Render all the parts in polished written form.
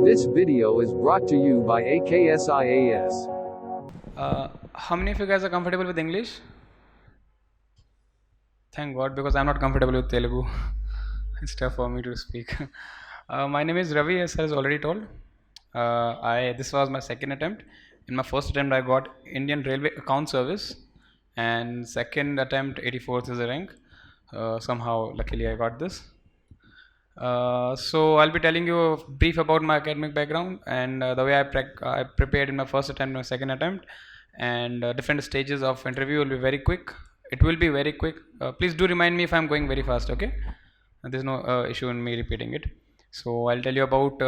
This video is brought to you by AKSIAS. How many of you guys are comfortable with English? Thank God, because I'm not comfortable with Telugu. It's tough for me to speak. My name is Ravi, as I was already told. This was my second attempt. In my first attempt, I got Indian Railway Account Service, and second attempt, 84th is the rank. Somehow, luckily, I got this. So I'll be telling you a brief about my academic background and the way I prepared in my first attempt and my second attempt, and different stages of interview will be very quick. It will be very quick. Please do remind me if I'm going very fast, okay? There's no issue in me repeating it. So I'll tell you about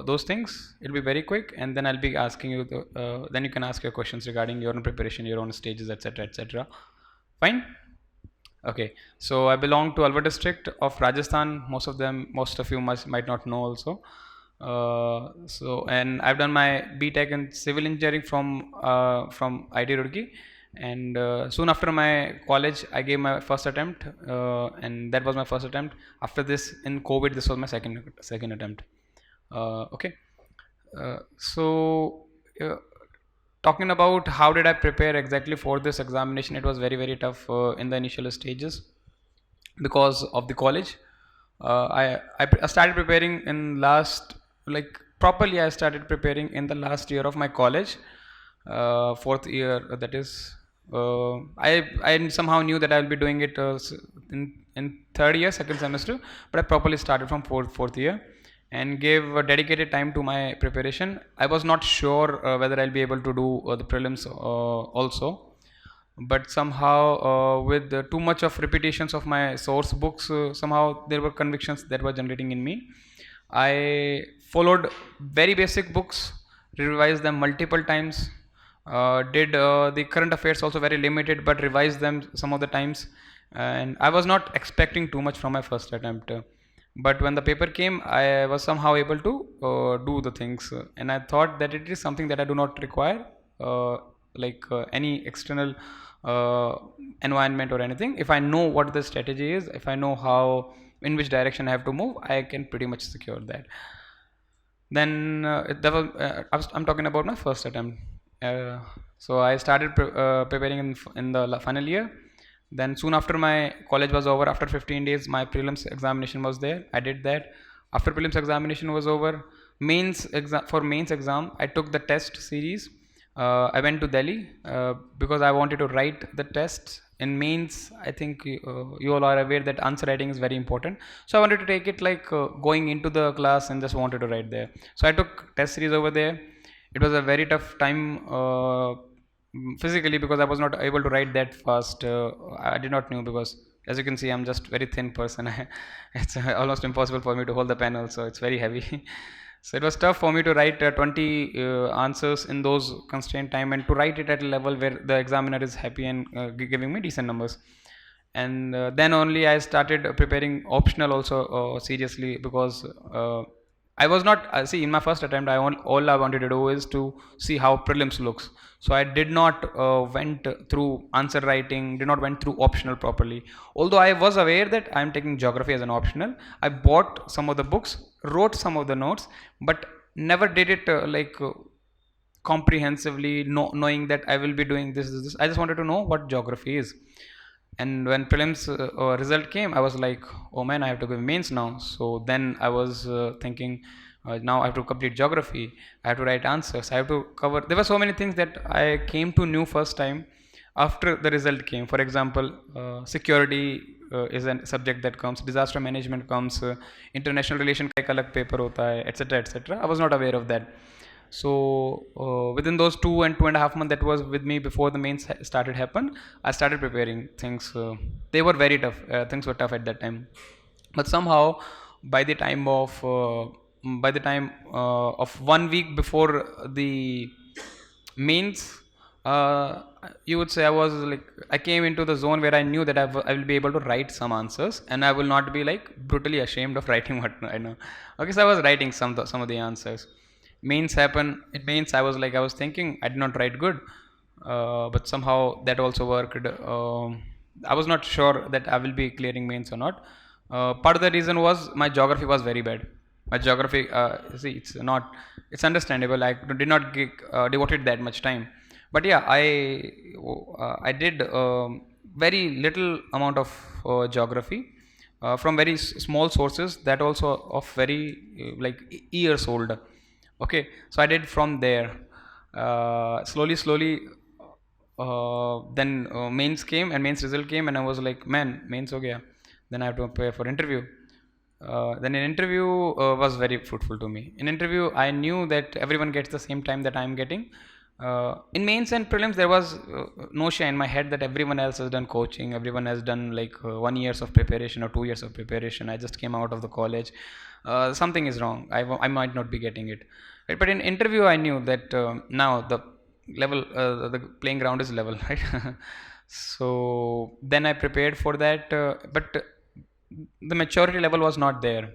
those things. It'll be very quick, and then I'll be asking you. Then you can ask your questions regarding your own preparation, your own stages, etc., etc. Fine. Okay, so I belong to Alwar district of Rajasthan. Most of you might not know also. And I've done my BTech in civil engineering from IT Roorkee, and soon after my college, I gave my first attempt, and that was my first attempt. After this, in COVID, this was my second attempt. Okay, so. Talking about how did I prepare exactly for this examination, it was very tough in the initial stages because of the college. I started preparing in last, like properly I started preparing in the last year of my college, fourth year, that is. I somehow knew that I will be doing it in third year, second semester, but I properly started from fourth year and gave dedicated time to my preparation. I was not sure whether I'll be able to do the prelims also, but somehow with too much of repetitions of my source books, somehow there were convictions that were generating in me. I followed very basic books, revised them multiple times, did the current affairs also very limited, but revised them some of the times, and I was not expecting too much from my first attempt. But when the paper came, I was somehow able to do the things, and I thought that it is something that I do not require, any external environment or anything. If I know what the strategy is, if I know how, in which direction I have to move, I can pretty much secure that. Then I'm talking about my first attempt. So I started preparing in the final year. Then soon after my college was over, after 15 days, my prelims examination was there. I did that. After prelims examination was over, for mains exam, I took the test series. I went to Delhi because I wanted to write the tests. In mains, I think you all are aware that answer writing is very important. So I wanted to take it like going into the class and just wanted to write there. So I took test series over there. It was a very tough time physically because I was not able to write that fast. I did not know because, as you can see, I'm just very thin person. It's almost impossible for me to hold the pen also. It's very heavy. So it was tough for me to write 20 answers in those constrained time, and to write it at a level where the examiner is happy and giving me decent numbers. And then only I started preparing optional also seriously, because I was not see, in my first attempt, all I wanted to do is to see how prelims looks. So I did not went through answer writing, did not went through optional properly. Although I was aware that I am taking geography as an optional, I bought some of the books, wrote some of the notes, but never did it comprehensively, knowing that I will be doing this. I just wanted to know what geography is. And when prelims result came, I was like, oh man, I have to give mains now. So then I was thinking, now I have to complete geography, I have to write answers, I have to cover. There were so many things that I came to know first time after the result came. For example, security is a subject that comes, disaster management comes, international relation का एक अलग paper होता है, etc., etc. I was not aware of that. So within those 2.5 months that was with me before the mains started happen, I started preparing things. They were very tough. Things were tough at that time, but somehow by the time of 1 week before the mains, you would say I came into the zone where I knew that I will be able to write some answers, and I will not be like brutally ashamed of writing what I know. Okay, so I was writing some of the answers. Mains happen. It means I was thinking I did not write good, but somehow that also worked. I was not sure that I will be clearing mains or not. Part of the reason was my geography was very bad. My geography, see, it's understandable. I did not devoted that much time, but yeah, I did very little amount of geography from very small sources, that also of very like years old. Okay, so I did from there. Slowly, then mains came and mains result came, and I was like, man, mains ho gaya. Then I have to prepare for interview. Then an interview was very fruitful to me. In interview, I knew that everyone gets the same time that I am getting. In mains and prelims, there was notion in my head that everyone else has done coaching, everyone has done like 1 years of preparation or 2 years of preparation. I just came out of the college. Something is wrong. I might not be getting it. Right? But in interview, I knew that now the level, the playing ground is level, right? So then I prepared for that, but the maturity level was not there.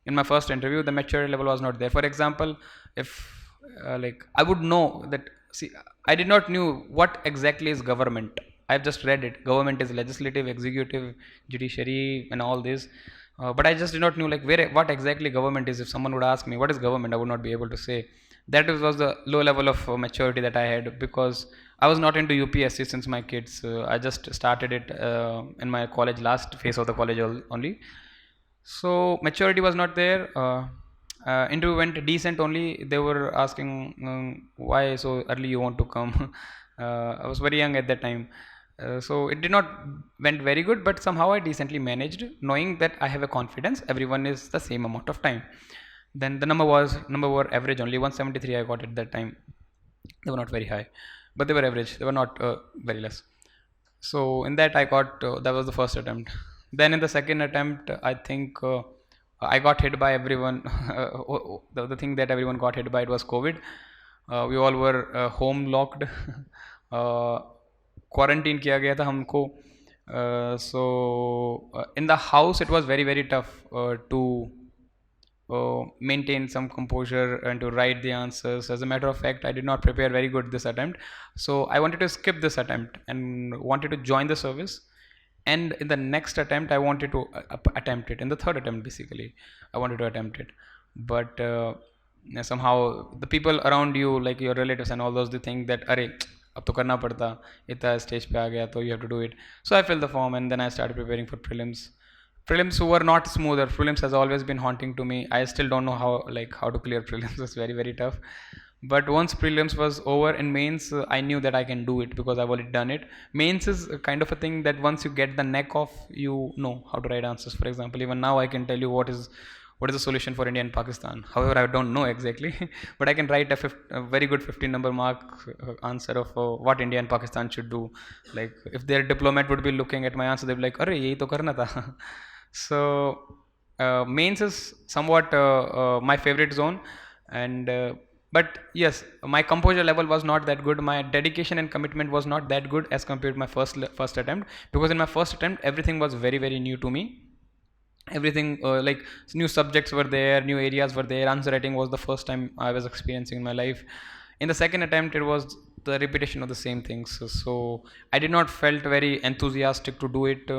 In my first interview, the maturity level was not there. For example, if like I would know that, see, I did not knew what exactly is government. I've just read it. Government is legislative, executive, judiciary, and all this. But I just did not know like what exactly government is. If someone would ask me what is government, I would not be able to say. That was the low level of maturity that I had, because I was not into UPSC since my kids. I just started it in my college, last phase of the college only. So maturity was not there. Interview went decent only. They were asking why so early you want to come. I was very young at that time. So it did not went very good, but somehow I decently managed, knowing that I have a confidence. Everyone is the same amount of time. Then the number were average only 173 I got at that time. They were not very high, but they were average. They were not very less. So in that I got that was the first attempt. Then in the second attempt, I think I got hit by everyone. The thing that everyone got hit by, it was COVID. We all were home locked. Quarantine किया गया था हमको. So in the house it was very tough to maintain some composure and to write the answers. As a matter of fact, I did not prepare very good this attempt, so I wanted to skip this attempt and wanted to join the service. And in the next attempt, I wanted to attempt it. In the third attempt, basically, I wanted to attempt it, but somehow the people around you, like your relatives and all those, they think that अरे अब तो करना पड़ता, इतना stage पे आ गया तो you have to do it. So I filled the form and then I started preparing for prelims. Prelims were not smoother. Prelims has always been haunting to me. I still don't know how to clear prelims. It's very tough. But once prelims was over, in mains I knew that I can do it because I've already done it. Mains is kind of a thing that once you get the neck of, you know how to write answers. For example, even now I can tell you what is the solution for India and Pakistan. However, I don't know exactly, but I can write a very good 15-number mark answer of what India and Pakistan should do. Like if their diplomat would be looking at my answer, they'd be like, "Arey, yehi to karna tha." So mains is somewhat my favorite zone, and but yes, my composure level was not that good. My dedication and commitment was not that good as compared to my first attempt, because in my first attempt everything was very new to me. Everything like new subjects were there, new areas were there. Answer writing was the first time I was experiencing in my life. In the second attempt, it was the repetition of the same things, so I did not felt very enthusiastic to do it.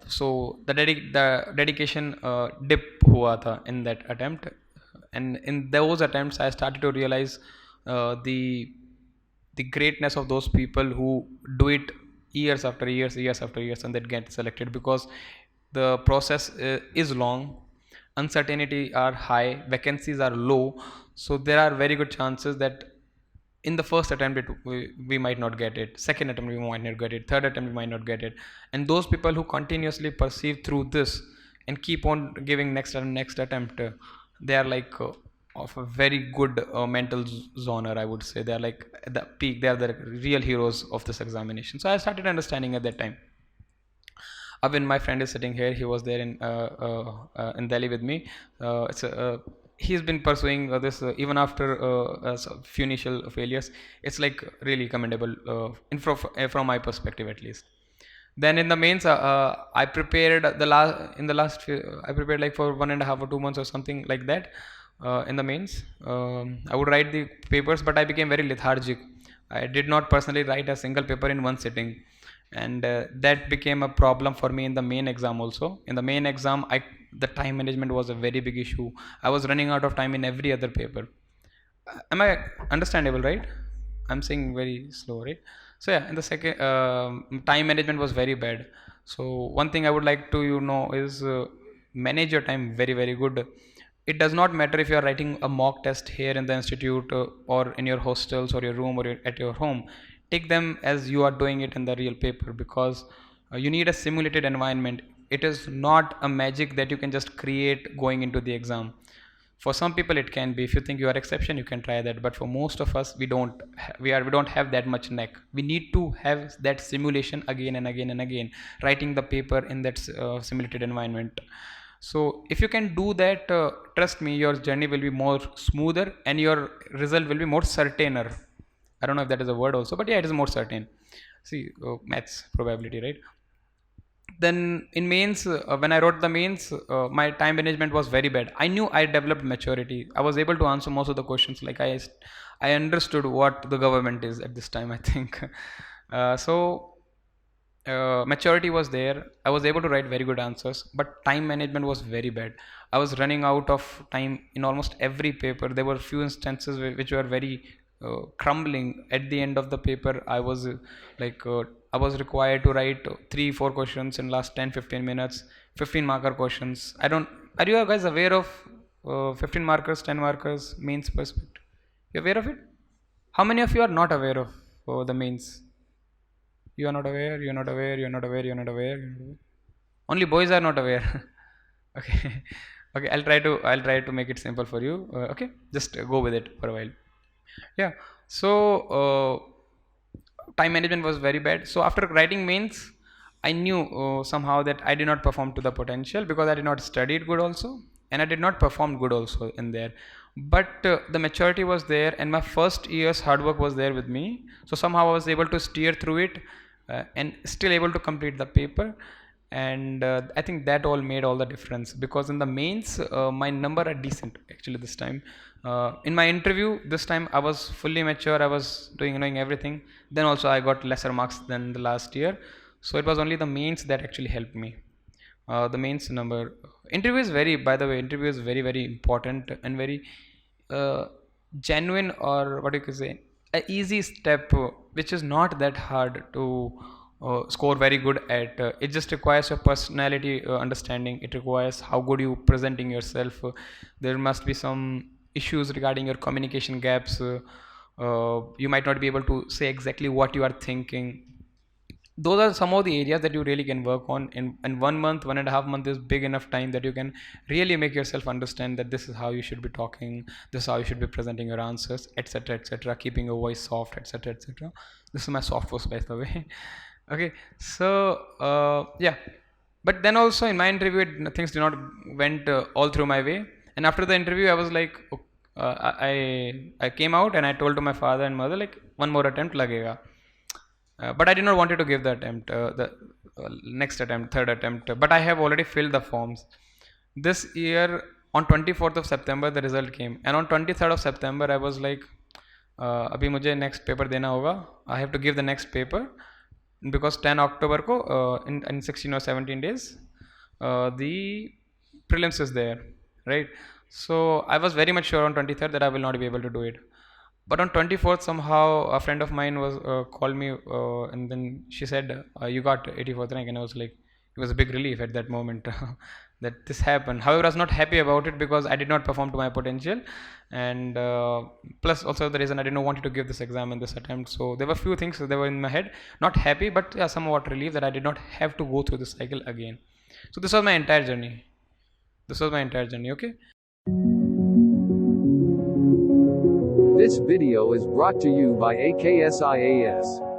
So the dedication dip hua tha in that attempt, and in those attempts I started to realize the greatness of those people who do it years after years and that get selected, because the process is long, uncertainty are high, vacancies are low, so there are very good chances that in the first attempt we might not get it, second attempt we might not get it, third attempt we might not get it. And those people who continuously perceive through this and keep on giving next and next attempt, they are like of a very good mental zoner, I would say. They are like at the peak, they are the real heroes of this examination. So I started understanding at that time. Avin, my friend, is sitting here. He was there in Delhi with me. He's been pursuing this even after a few initial failures. It's like really commendable from my perspective, at least. Then in the mains, I prepared I prepared like for 1.5 or 2 months or something like that. In the mains, I would write the papers, but I became very lethargic. I did not personally write a single paper in one sitting, and that became a problem for me in the main exam also. In the main exam, I the time management was a very big issue. I was running out of time in every other paper. Am I understandable, right? I'm saying very slow, right? So yeah, in the second, time management was very bad. So one thing I would like to is manage your time very very good. It does not matter if you are writing a mock test here in the institute or in your hostels or your room or at your home. Take them as you are doing it in the real paper, because you need a simulated environment. It is not a magic that you can just create going into the exam. For some people it can be. If you think you are exception, you can try that, but for most of us, we don't have that much neck. We need to have that simulation again and again and again, writing the paper in that simulated environment. So if you can do that, trust me, your journey will be more smoother and your result will be more certainer. I don't know if that is a word also, but yeah, it is more certain. See, maths probability, right? Then in mains, when I wrote the mains, my time management was very bad. I knew I developed maturity. I was able to answer most of the questions. Like I understood what the government is at this time, I think. Maturity was there. I was able to write very good answers, but time management was very bad. I was running out of time in almost every paper. There were few instances which were very crumbling. At the end of the paper, I was required to write 3 4 questions in last 10 15 minutes, 15 marker questions. I don't Are you guys aware of 15 markers, 10 markers, mains perspective? You aware of it? How many of you are not aware of the mains? You are not aware, you're not aware, you're not aware, you're not aware, you're not aware. Only boys are not aware. Okay. Okay, I'll try to make it simple for you. Okay, just go with it for a while. Yeah. So time management was very bad. So after writing mains, I knew somehow that I did not perform to the potential, because I did not study it good also, and I did not perform good also in there. But the maturity was there, and my first year's hard work was there with me. So somehow I was able to steer through it, and still able to complete the paper. And I think that all made all the difference, because in the mains my number are decent actually this time. In my interview this time I was fully mature. I was knowing everything. Then also I got lesser marks than the last year. So it was only the mains that actually helped me. The mains number. Interview is very very important and very genuine, or what you could say, a easy step, which is not that hard to score very good at. It just requires your personality understanding. It requires how good you presenting yourself. There must be some issues regarding your communication gaps. You might not be able to say exactly what you are thinking. Those are some of the areas that you really can work on in 1 month. 1.5 months is big enough time that you can really make yourself understand that this is how you should be talking, this is how you should be presenting your answers, etc etc, keeping your voice soft, etc etc. This is my soft voice, by the way. Okay, so yeah, but then also in my interview things did not went all through my way. And after the interview I was like, I came out and I told to my father and mother, like, one more attempt lagega. But I did not wanted to give the attempt, the next attempt, third attempt. But I have already filled the forms. This year on 24th of September the result came, and on 23rd of September I was like, अभी मुझे next paper देना होगा. I have to give the next paper, because 10 October को in 16 or 17 days the prelims is there, right? So I was very much sure on 23rd that I will not be able to do it. But on 24th somehow a friend of mine was called me, and then she said, you got 84th rank. And I was like, it was a big relief at that moment that this happened. However, I was not happy about it because I did not perform to my potential, and plus also the reason I did not want to give this exam in this attempt. So there were few things that were in my head. Not happy, but yeah, somewhat relieved that I did not have to go through this cycle again. So this was my entire journey. Okay. This video is brought to you by AKSIAS.